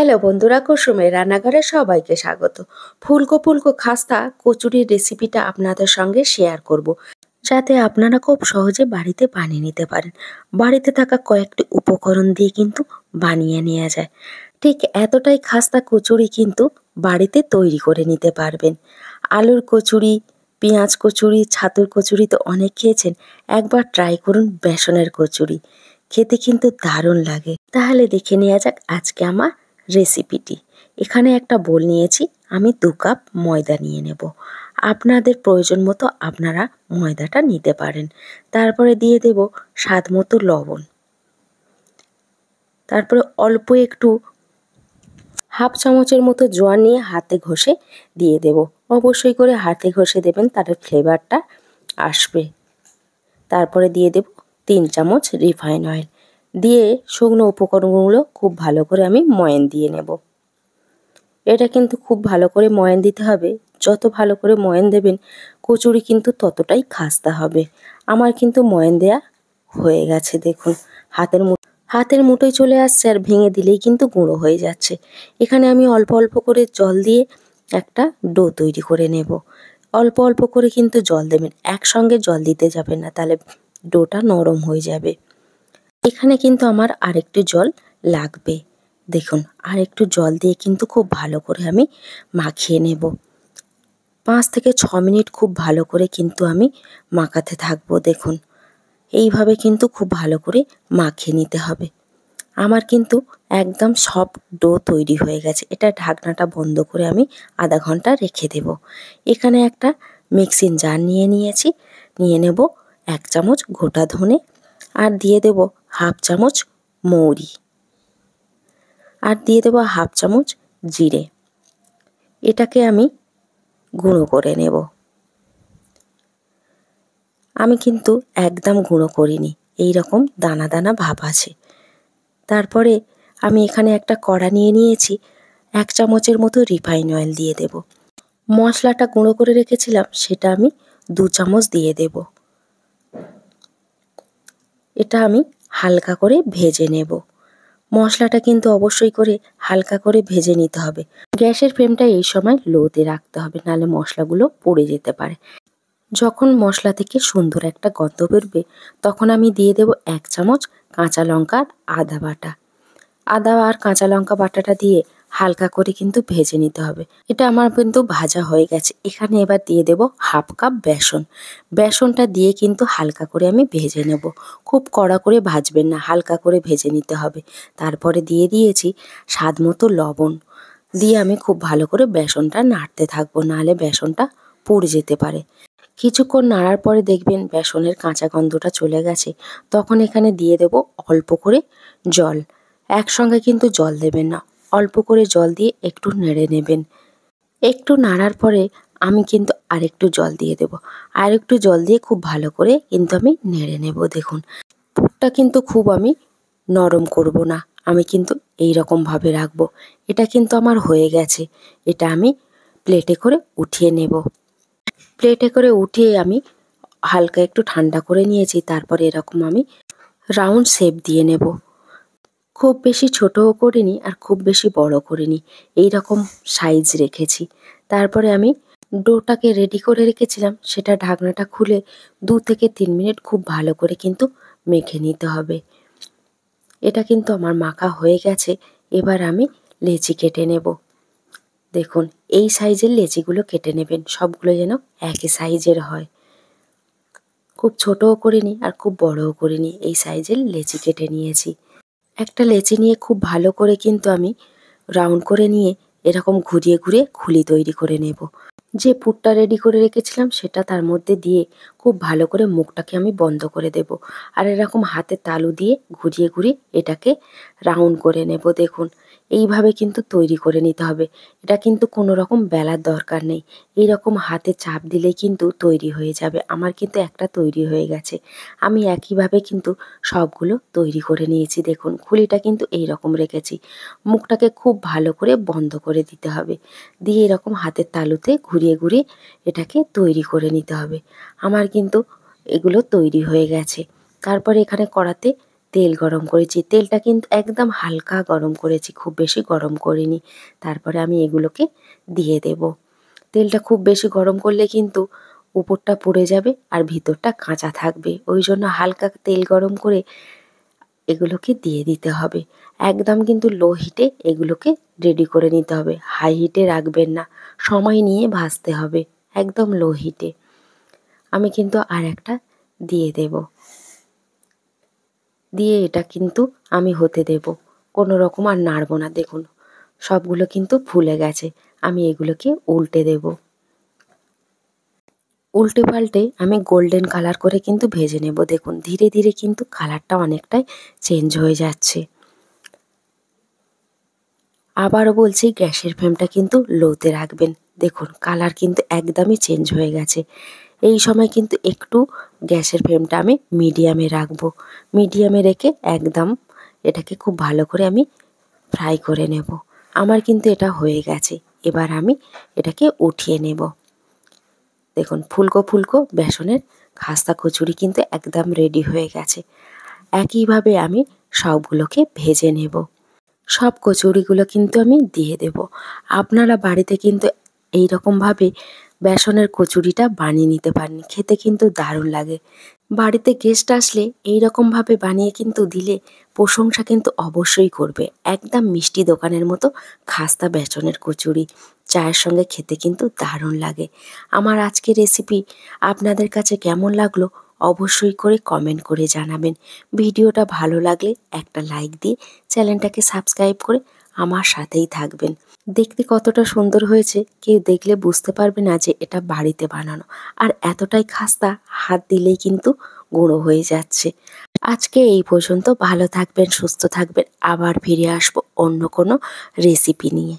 Hello বন্ধুরা, কুসুমের রান্নাঘরে সবাইকে স্বাগত। ফুলকো ফুলকো খাস্তা কচুরির রেসিপিটা আপনাদের সঙ্গে শেয়ার করব, যাতে আপনারা খুব সহজে বাড়িতে বানিয়ে নিতে পারেন। বাড়িতে থাকা কয়েকটি উপকরণ দিয়ে কিন্তু বানিয়ে নেওয়া যায়। ঠিক এতটাই খাস্তা কচুরি কিন্তু বাড়িতে তৈরি করে নিতে পারবেন। আলুর কচুরি, পেঁয়াজ কচুরি, ছাতুর কচুরি তো অনেক খেয়েছেন। একবার ট্রাই করুন বেসনের কচুরি, খেতে কিন্তু দারুণ লাগে। তাহলে দেখে নেওয়া যাক আজকে আমার রেসিপিটি। এখানে একটা বোল নিয়েছি, আমি 2 কাপ ময়দা নিয়ে নেব। আপনাদের প্রয়োজন মতো আপনারা ময়দাটা নিতে পারেন। তারপরে দিয়ে দেব স্বাদ মতো লবণ। তারপরে অল্প একটু হাফ চামচের মতো জোয়ান নিয়ে হাতে ঘষে দিয়ে দেব। অবশ্যই করে হাতে ঘষে দেবেন, তাদের ফ্লেভারটা আসবে। তারপরে দিয়ে দেব 3 চামচ রিফাইন অয়েল। দিয়ে শুকনো উপকরণগুলো খুব ভালো করে আমি ময়ান দিয়ে নেব। এটা কিন্তু খুব ভালো করে ময়ান দিতে হবে। যত ভালো করে ময়ান দেবেন কচুরি কিন্তু ততটাই খাস্তা হবে। আমার কিন্তু ময়ান দেয়া হয়ে গেছে, দেখুন হাতের মুঠোয় চলে আসছে, আর ভেঙে দিলেই কিন্তু গুঁড়ো হয়ে যাচ্ছে। এখানে আমি অল্প অল্প করে জল দিয়ে একটা ডো তৈরি করে নেব। অল্প অল্প করে কিন্তু জল দেবেন, একসঙ্গে জল দিতে যাবেন না, তাহলে ডোটা নরম হয়ে যাবে। এখানে কিন্তু আমার আরেকটু জল লাগবে। দেখুন, আর একটু জল দিয়ে কিন্তু খুব ভালো করে আমি মাখিয়ে নেব। 5 থেকে 6 মিনিট খুব ভালো করে কিন্তু আমি মাখাতে থাকবো। দেখুন, এইভাবে কিন্তু খুব ভালো করে মাখিয়ে নিতে হবে। আমার কিন্তু একদম সফট ডো তৈরি হয়ে গেছে। এটা ঢাকনাটা বন্ধ করে আমি আধা ঘন্টা রেখে দেব। এখানে একটা মিক্সিং জার নিয়েছি। নিয়ে নেব 1 চামচ গোটা ধনে, আর দিয়ে দেব হাফ চামচ মৌরি, আর দিয়ে দেব হাফ চামচ জিরে। এটাকে আমি গুঁড়ো করে নেব। আমি কিন্তু একদম গুঁড়ো করিনি, এই রকম দানা দানা ভাব আছে। তারপরে আমি এখানে একটা কড়া নিয়েছি, 1 চামচের মতো রিফাইন অয়েল দিয়ে দেব। মশলাটা গুঁড়ো করে রেখেছিলাম, সেটা আমি 2 চামচ দিয়ে দেব। এটা আমি হালকা করে ভেজে নেব। মশলাটা কিন্তু অবশ্যই করে হালকা করে ভেজে নিতে হবে। গ্যাসের ফ্লেমটা এই সময় লোতে রাখতে হবে, নাহলে মশলাগুলো পুড়ে যেতে পারে। যখন মশলা থেকে সুন্দর একটা গন্ধ বেরোবে, তখন আমি দিয়ে দেব 1 চামচ কাঁচা লঙ্কা আর আদা বাটা। আদা আর কাঁচা লঙ্কা বাটাটা দিয়ে হালকা করে কিন্তু ভেজে নিতে হবে। এটা আমার কিন্তু ভাজা হয়ে গেছে। এখানে এবার দিয়ে দেব হাফ কাপ বেসন। বেসনটা দিয়ে কিন্তু হালকা করে আমি ভেজে নেব। খুব কড়া করে ভাজবেন না, হালকা করে ভেজে নিতে হবে। তারপরে দিয়ে দিয়েছি স্বাদ মতো লবণ। দিয়ে আমি খুব ভালো করে বেসনটা নাড়তে থাকবো, নাহলে বেসনটা পুড়ে যেতে পারে। কিছুক্ষণ নাড়ার পরে দেখবেন বেসনের কাঁচা গন্ধটা চলে গেছে। তখন এখানে দিয়ে দেব অল্প করে জল। একসঙ্গে কিন্তু জল দেবেন না, অল্প করে জল দিয়ে একটু নেড়ে নেবেন। একটু নাড়ার পরে আমি কিন্তু আরেকটু জল দিয়ে দেব। আরেকটু জল দিয়ে খুব ভালো করে কিন্তু আমি নেড়ে নেব। দেখুন, পুরটা কিন্তু খুব আমি নরম করব না, আমি কিন্তু এই রকমভাবে রাখবো। এটা কিন্তু আমার হয়ে গেছে। এটা আমি প্লেটে করে উঠিয়ে নেব। প্লেটে করে উঠিয়ে আমি হালকা একটু ঠান্ডা করে নিয়েছি। তারপরে এরকম আমি রাউন্ড শেপ দিয়ে নেব। খুব বেশি ছোটও করিনি, আর খুব বেশি বড় করিনি, এই রকম সাইজ রেখেছি। তারপরে আমি ডোটাকে রেডি করে রেখেছিলাম, সেটা ঢাকনাটা খুলে 2 থেকে 3 মিনিট খুব ভালো করে কিন্তু মেখে নিতে হবে। এটা কিন্তু আমার মাখা হয়ে গেছে। এবার আমি লেচি কেটে নেব। দেখুন, এই সাইজের লেচিগুলো কেটে নেবেন, সবগুলো যেন একই সাইজের হয়। খুব ছোটও করিনি, আর খুব বড়ও করিনি, এই সাইজের লেচি কেটে নিয়েছি। একটা লেচি নিয়ে খুব ভালো করে কিন্তু আমি রাউন্ড করে নিয়ে এরকম ঘুরিয়ে ঘুরিয়ে খুলি তৈরি করে নেব। যে পুরটা রেডি করে রেখেছিলাম সেটা তার মধ্যে দিয়ে খুব ভালো করে মুখটাকে আমি বন্ধ করে দেব। আর এরকম হাতে তালু দিয়ে ঘুরিয়ে ঘুরিয়ে এটাকে রাউন্ড করে নেব। দেখুন, এইভাবে কিন্তু তৈরি করে নিতে হবে। এটা কিন্তু কোনো রকম বেলার দরকার নেই, এই রকম হাতে চাপ দিলেই কিন্তু তৈরি হয়ে যাবে। আমার কিন্তু একটা তৈরি হয়ে গেছে। আমি একইভাবে কিন্তু সবগুলো তৈরি করে নিয়েছি। দেখুন, খুলিটা কিন্তু এই রকম রেখেছি। মুখটাকে খুব ভালো করে বন্ধ করে দিতে হবে, দিয়ে এরকম হাতের তালুতে ঘুরিয়ে ঘুরিয়ে এটাকে তৈরি করে নিতে হবে। আমার কিন্তু এগুলো তৈরি হয়ে গেছে। তারপরে এখানে কড়াতে তেল গরম করেছি। তেলটা কিন্তু একদম হালকা গরম করেছি, খুব বেশি গরম করিনি। তারপরে আমি এগুলোকে দিয়ে দেব। তেলটা খুব বেশি গরম করলে কিন্তু উপরটা পুড়ে যাবে আর ভিতরটা কাঁচা থাকবে। ওই জন্য হালকা তেল গরম করে এগুলোকে দিয়ে দিতে হবে। একদম কিন্তু লো হিটে এগুলোকে রেডি করে নিতে হবে, হাই হিটে রাখবেন না, সময় নিয়ে ভাজতে হবে, একদম লো হিটে। আমি কিন্তু আর একটা দিয়ে দেব, দিয়ে এটা কিন্তু আমি হতে দেব, কোনো রকম আর নাড়বো না। দেখুন সবগুলো কিন্তু ফুলে গেছে, আমি এগুলোকে উল্টে দেব। উল্টে পাল্টে আমি গোল্ডেন কালার করে কিন্তু ভেজে নেব। দেখুন ধীরে ধীরে কিন্তু কালারটা অনেকটাই চেঞ্জ হয়ে যাচ্ছে। আবারও বলছি গ্যাসের ফ্লেমটা কিন্তু লোতে রাখবেন। দেখুন কালার কিন্তু একদমই চেঞ্জ হয়ে গেছে। এই সময় কিন্তু একটু গ্যাসের ফ্লেমটা আমি মিডিয়ামে রাখবো। মিডিয়ামে রেখে একদম এটাকে খুব ভালো করে আমি ফ্রাই করে নেব। আমার কিন্তু এটা হয়ে গেছে, এবার আমি এটাকে উঠিয়ে নেব। দেখুন ফুলকো ফুলকো বেসনের খাস্তা কচুরি কিন্তু একদম রেডি হয়ে গেছে। একইভাবে আমি সবগুলোকে ভেজে নেব। সব কচুরিগুলো কিন্তু আমি দিয়ে দেব। আপনারা বাড়িতে কিন্তু এই রকমভাবে বেসনের কচুরিটা বানিয়ে নিতে পারেন, খেতে কিন্তু দারুণ লাগে। বাড়িতে গেস্ট আসলে এই রকমভাবে বানিয়ে কিন্তু দিলে প্রশংসা কিন্তু অবশ্যই করবে। একদম মিষ্টি দোকানের মতো খাস্তা বেসনের কচুরি চায়ের সঙ্গে খেতে কিন্তু দারুণ লাগে। আমার আজকের রেসিপি আপনাদের কাছে কেমন লাগলো অবশ্যই করে কমেন্ট করে জানাবেন। ভিডিওটা ভালো লাগলে একটা লাইক দিয়ে চ্যানেলটাকে সাবস্ক্রাইব করে আমার সাথেই থাকবেন। দেখতে কতটা সুন্দর হয়েছে কেউ দেখলে বুঝতে পারবে না যে এটা বাড়িতে বানানো, আর এতটাই খাস্তা হাত দিলেই কিন্তু গুঁড়ো হয়ে যাচ্ছে। আজকে এই পর্যন্ত, ভালো থাকবেন, সুস্থ থাকবেন, আবার ফিরে আসবো অন্য কোনো রেসিপি নিয়ে।